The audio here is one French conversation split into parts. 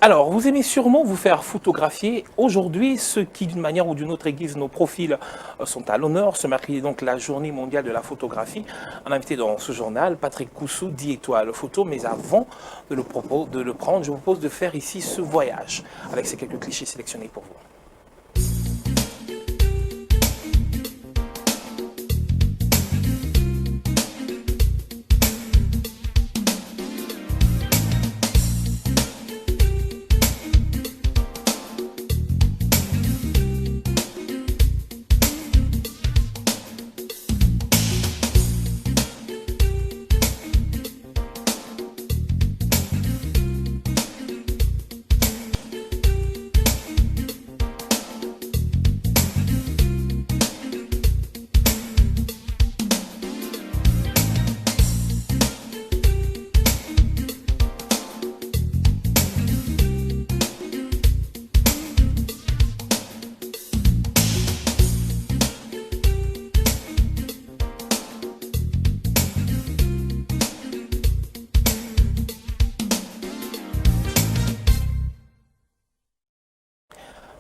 Alors, vous aimez sûrement vous faire photographier. Aujourd'hui, ceux qui, d'une manière ou d'une autre, aiguisent nos profils sont à l'honneur. Ce mercredi, donc, la journée mondiale de la photographie. On a invité dans ce journal Patrick Coussou, dit Étoile Photo. Mais avant de le prendre, je vous propose de faire ici ce voyage avec ces quelques clichés sélectionnés pour vous.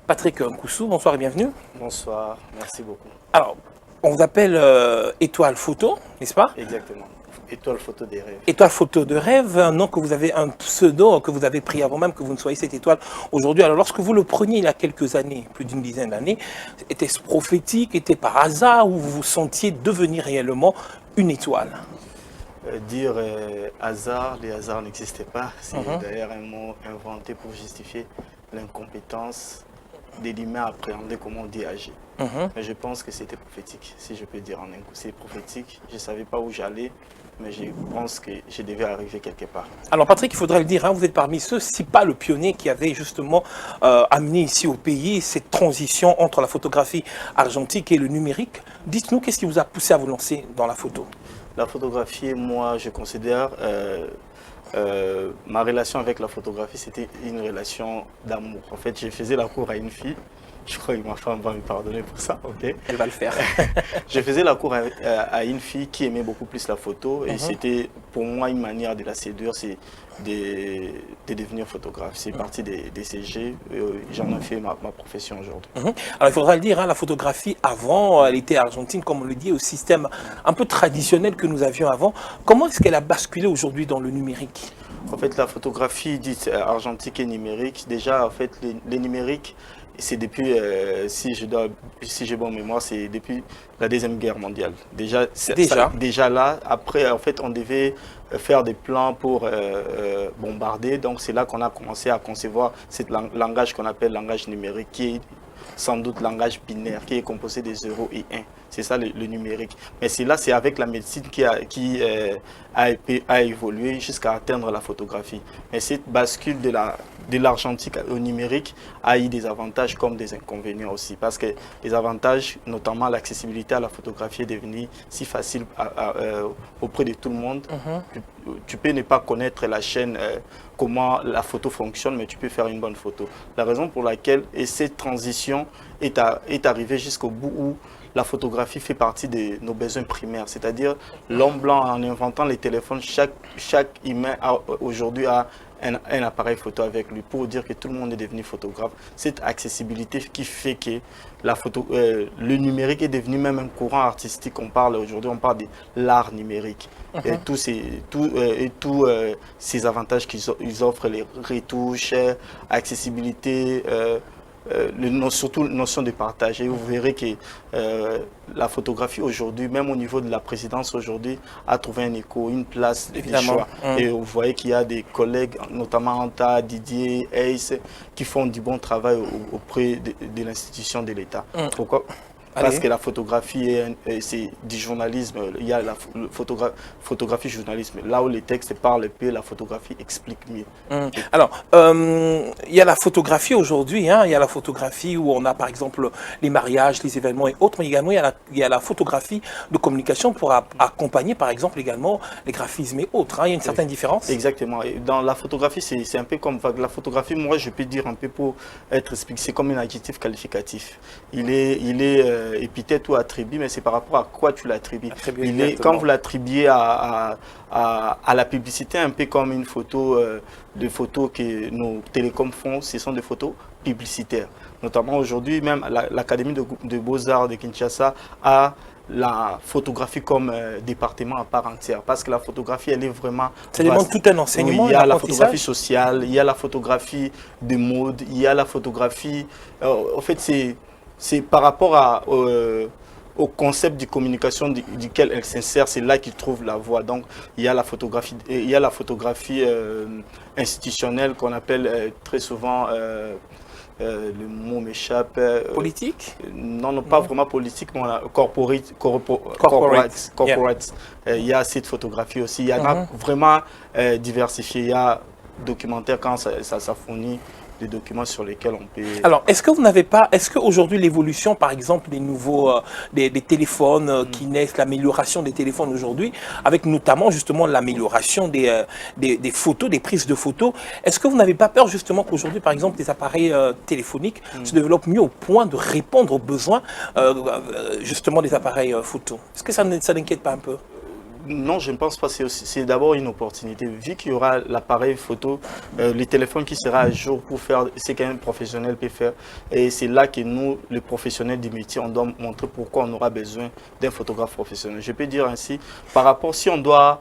Patrick Coussou, bonsoir et bienvenue. Bonsoir, merci beaucoup. Alors, on vous appelle Étoile Photo, n'est-ce pas? Exactement. Étoile Photo des rêves. Étoile Photo de rêve, un nom que vous avez, un pseudo que vous avez pris avant même que vous ne soyez cette étoile aujourd'hui. Alors, lorsque vous le preniez il y a quelques années, plus d'une dizaine d'années, était-ce prophétique, était par hasard ou vous vous sentiez devenir réellement une étoile? Dire hasard, les hasards n'existaient pas. C'est d'ailleurs un mot inventé pour justifier l'incompétence des humains à appréhender comment on dit agir. Mais je pense que c'était prophétique, si je peux dire en un coup. C'est prophétique, je ne savais pas où j'allais, mais je pense que je devais arriver quelque part. Alors Patrick, il faudrait le dire, hein, vous êtes parmi ceux, si pas le pionnier qui avait justement amené ici au pays cette transition entre la photographie argentique et le numérique. Dites-nous, qu'est-ce qui vous a poussé à vous lancer dans la photo? La photographie, moi, je considère... ma relation avec la photographie, c'était une relation d'amour. En fait, je faisais la cour à une fille. Je crois que ma femme va me pardonner pour ça. Okay. Elle va le faire. Je faisais la cour à une fille qui aimait beaucoup plus la photo. Et c'était pour moi une manière de la séduire, c'est de devenir photographe. C'est parti des CG. J'en ai fait ma profession aujourd'hui. Alors il faudra le dire, hein, la photographie avant, elle était argentine, comme on le dit, au système un peu traditionnel que nous avions avant. Comment est-ce qu'elle a basculé aujourd'hui dans le numérique? En fait, la photographie dite argentique et numérique, déjà, en fait, les numériques, c'est depuis, si j'ai bonne mémoire, c'est depuis la Deuxième Guerre mondiale. Déjà là, après, en fait, on devait faire des plans pour bombarder. Donc, c'est là qu'on a commencé à concevoir ce langage qu'on appelle langage numérique, qui est sans doute langage binaire, qui est composé des 0 et 1. C'est ça le numérique. Mais c'est avec la médecine qui a évolué jusqu'à atteindre la photographie. Mais cette bascule de l'argentique au numérique a eu des avantages comme des inconvénients aussi. Parce que les avantages, notamment l'accessibilité à la photographie, est devenue si facile auprès de tout le monde. Tu peux ne pas connaître la chaîne, comment la photo fonctionne, mais tu peux faire une bonne photo. La raison pour laquelle cette transition est arrivée jusqu'au bout où la photographie fait partie de nos besoins primaires, c'est-à-dire l'homme blanc, en inventant les téléphones, chaque humain aujourd'hui a un appareil photo avec lui pour dire que tout le monde est devenu photographe. Cette accessibilité qui fait que le numérique est devenu même un courant artistique. Aujourd'hui, on parle de l'art numérique. Et tous ces avantages qu'ils offrent, les retouches, accessibilité, surtout notion de partage. Et vous verrez que la photographie aujourd'hui, même au niveau de la présidence aujourd'hui, a trouvé un écho, une place de choix. Et vous voyez qu'il y a des collègues, notamment Anta, Didier, Ace, qui font du bon travail auprès de l'institution de l'État. Pourquoi ? Parce que la photographie, c'est du journalisme. Il y a la photographie journalisme. Là où les textes parlent peu, la photographie explique mieux. Alors, il y a la photographie aujourd'hui. Hein, il y a la photographie où on a par exemple les mariages, les événements et autres. Mais également, il y a la photographie de communication pour accompagner par exemple également les graphismes et autres. Hein. Il y a une certaine différence. Exactement. Et dans la photographie, c'est un peu comme la photographie. Moi, je peux dire un peu pour être expliqué. C'est comme un adjectif qualificatif. Il est épithète ou attribut, mais c'est par rapport à quoi tu l'attribues. Quand vous l'attribuez à la publicité, un peu comme une photo, des photos que nos télécoms font, ce sont des photos publicitaires. Notamment aujourd'hui, même l'Académie de Beaux-Arts de Kinshasa a la photographie comme département à part entière, parce que la photographie, elle est vraiment... Ça demande tout un enseignement. Oui, il y a la photographie sociale, il y a la photographie de mode, il y a la photographie... en fait, c'est par rapport au concept de communication duquel elle s'insère, c'est là qu'il trouve la voie. Donc, il y a la photographie institutionnelle qu'on appelle très souvent... le mot m'échappe. Politique? Non, pas vraiment politique, mais corporate. Il y a cette photographie aussi. Il y en a vraiment diversifié. Il y a documentaire quand ça fournit des documents sur lesquels on peut... Alors, est-ce que vous n'avez pas... Est-ce qu'aujourd'hui, l'évolution, par exemple, des nouveaux... des téléphones qui naissent, l'amélioration des téléphones aujourd'hui, avec notamment, justement, l'amélioration des photos, des prises de photos, est-ce que vous n'avez pas peur, justement, qu'aujourd'hui, par exemple, les appareils téléphoniques se développent mieux au point de répondre aux besoins, justement, des appareils photo? Est-ce que ça n'inquiète pas un peu? Non, je ne pense pas. C'est d'abord une opportunité. Vu qu'il y aura l'appareil photo, le téléphone qui sera à jour pour faire ce qu'un professionnel peut faire. Et c'est là que nous, les professionnels du métier, on doit montrer pourquoi on aura besoin d'un photographe professionnel. Je peux dire ainsi, par rapport, si on doit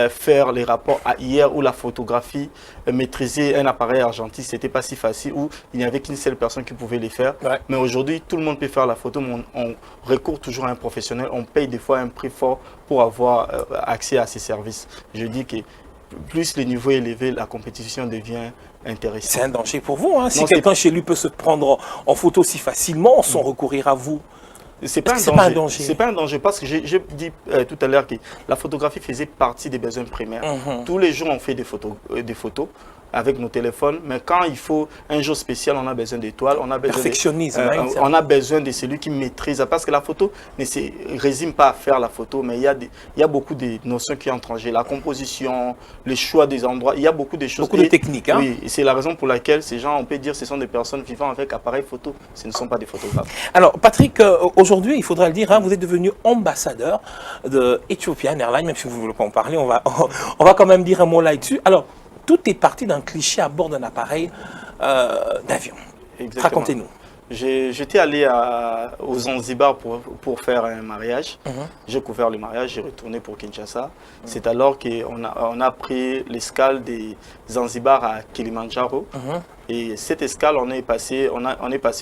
faire les rapports à hier où la photographie, maîtriser un appareil argentique, c'était pas si facile, où il n'y avait qu'une seule personne qui pouvait les faire. Ouais. Mais aujourd'hui, tout le monde peut faire la photo, mais on recourt toujours à un professionnel. On paye des fois un prix fort pour avoir accès à ces services. Je dis que plus le niveau est élevé, la compétition devient intéressante. C'est un danger pour vous, hein? Si quelqu'un chez lui peut se prendre en photo si facilement, sans recourir à vous. C'est pas un danger. C'est pas un danger parce que j'ai dit tout à l'heure que la photographie faisait partie des besoins primaires. Tous les jours, on fait des photos avec nos téléphones, mais quand il faut un jour spécial, on a besoin d'étoiles, on a besoin perfectionnisme, on a besoin de celui qui maîtrise, parce que la photo ne se résume pas à faire la photo, mais il y a beaucoup de notions qui entrent en jeu, la composition, le choix des endroits, il y a beaucoup de choses. Beaucoup de techniques, hein? Oui, c'est la raison pour laquelle ces gens, on peut dire, ce sont des personnes vivant avec appareil photo, ce ne sont pas des photographes. Alors, Patrick, aujourd'hui, il faudra le dire, hein, vous êtes devenu ambassadeur de Ethiopian Airlines, même si vous ne voulez pas en parler, on va quand même dire un mot là-dessus. Alors, tout est parti d'un cliché à bord d'un appareil d'avion. Racontez-nous. J'étais allé aux Zanzibar pour faire un mariage. J'ai couvert le mariage, j'ai retourné pour Kinshasa. C'est alors qu'on a pris l'escale des Zanzibar à Kilimandjaro. Et cette escale, on est passé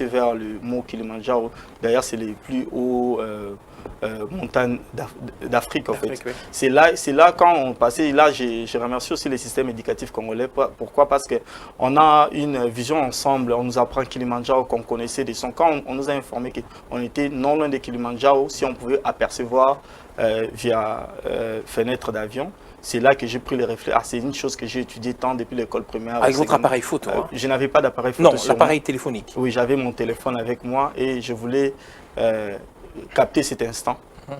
vers le mont Kilimandjaro. D'ailleurs, c'est les plus hauts montagnes d'Afrique, en fait. Oui. C'est là quand on passait, là, j'ai remercié aussi les systèmes éducatifs congolais. Pourquoi? Parce qu'on a une vision ensemble. On nous apprend Kilimandjaro qu'on connaissait des sons. Quand on nous a informé qu'on était non loin de Kilimandjaro, si on pouvait apercevoir via fenêtre d'avion, c'est là que j'ai pris les réflexes. C'est une chose que j'ai étudiée tant depuis l'école primaire. Avec votre appareil photo, je n'avais pas d'appareil photo. Non, l'appareil téléphonique. Oui, j'avais mon téléphone avec moi et je voulais capter cet instant.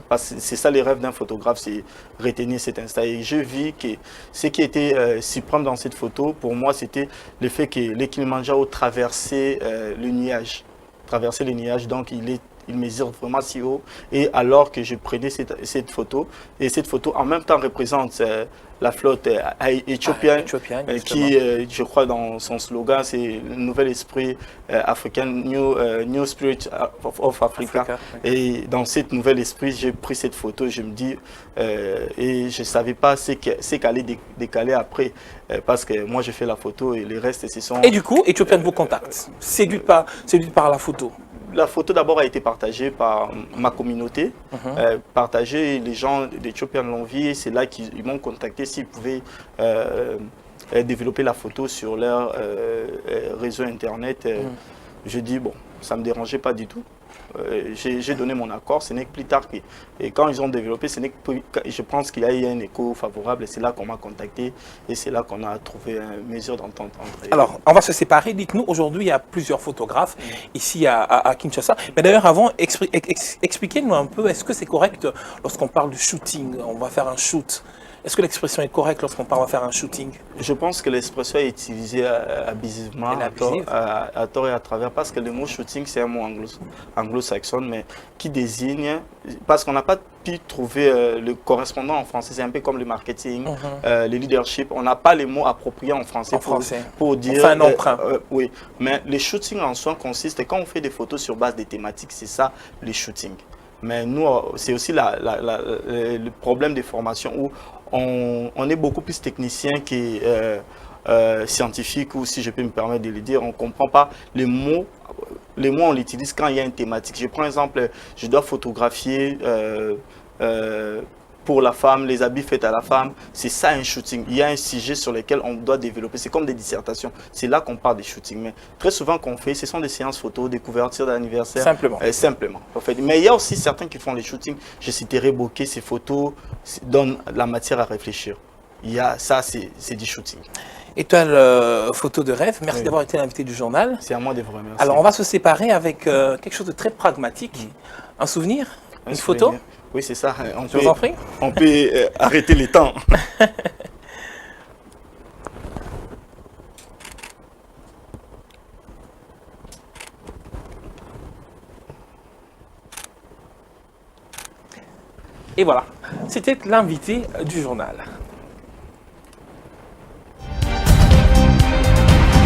Parce que c'est ça les rêves d'un photographe, c'est retenir cet instant. Et je vis que ce qui était suprême dans cette photo, pour moi, c'était le fait que le Kilimandjaro traversait le nuage. Traversait le nuage, donc il mesure vraiment si haut. Et alors que je prenais cette photo, et cette photo en même temps représente la flotte éthiopienne, qui, je crois, dans son slogan, c'est le nouvel esprit africain, New Spirit of Africa. Et dans cet nouvel esprit, j'ai pris cette photo, je me dis, et je ne savais pas ce qu'allait décaler après, parce que moi, j'ai fait la photo et les restes, ce sont... Et du coup, Ethiopian vous contacte, séduite par la photo. La photo d'abord a été partagée par ma communauté, partagée, les gens d'Ethiopian l'ont vu, c'est là qu'ils m'ont contacté s'ils pouvaient développer la photo sur leur réseau internet. Je dis bon, ça ne me dérangeait pas du tout. J'ai donné mon accord, ce n'est que plus tard et quand ils ont développé, je pense qu'il y a eu un écho favorable et c'est là qu'on m'a contacté et c'est là qu'on a trouvé une mesure d'entente. Alors, on va se séparer. Dites-nous, aujourd'hui, il y a plusieurs photographes ici à Kinshasa. Mais d'ailleurs, avant, expliquez-nous un peu, est-ce que c'est correct lorsqu'on parle de shooting, on va faire un shoot? Est-ce que l'expression est correcte lorsqu'on parle de faire un shooting? Je pense que l'expression est utilisée abusivement, à tort et à travers, parce que le mot shooting, c'est un mot anglo-saxon, mais qui désigne, parce qu'on n'a pas pu trouver le correspondant en français, c'est un peu comme le marketing, le leadership, on n'a pas les mots appropriés en français, pour dire... Enfin, un emprunt. Oui, mais le shooting en soi consiste, quand on fait des photos sur base des thématiques, c'est ça le shooting. Mais nous, c'est aussi le problème des formations où on est beaucoup plus technicien que scientifique, ou si je peux me permettre de le dire, on ne comprend pas les mots. Les mots, on l'utilise quand il y a une thématique. Je prends exemple, je dois photographier pour la femme, les habits faits à la femme. C'est ça un shooting. Il y a un sujet sur lequel on doit développer. C'est comme des dissertations. C'est là qu'on parle des shootings. Mais très souvent, qu'on fait, ce sont des séances photos, des couvertures d'anniversaire. Simplement. Simplement. En fait. Mais il y a aussi certains qui font les shootings. Je citerai bokeh, ces photos donnent la matière à réfléchir. Ça, c'est du shooting. Étoile photo de rêve, merci d'avoir été l'invité du journal. C'est à moi de vous remercier. Alors, on va se séparer avec quelque chose de très pragmatique. Un souvenir? Une photo? Oui, c'est ça. Je vous en prie. On peut arrêter les temps. Et voilà, c'était l'invité du journal.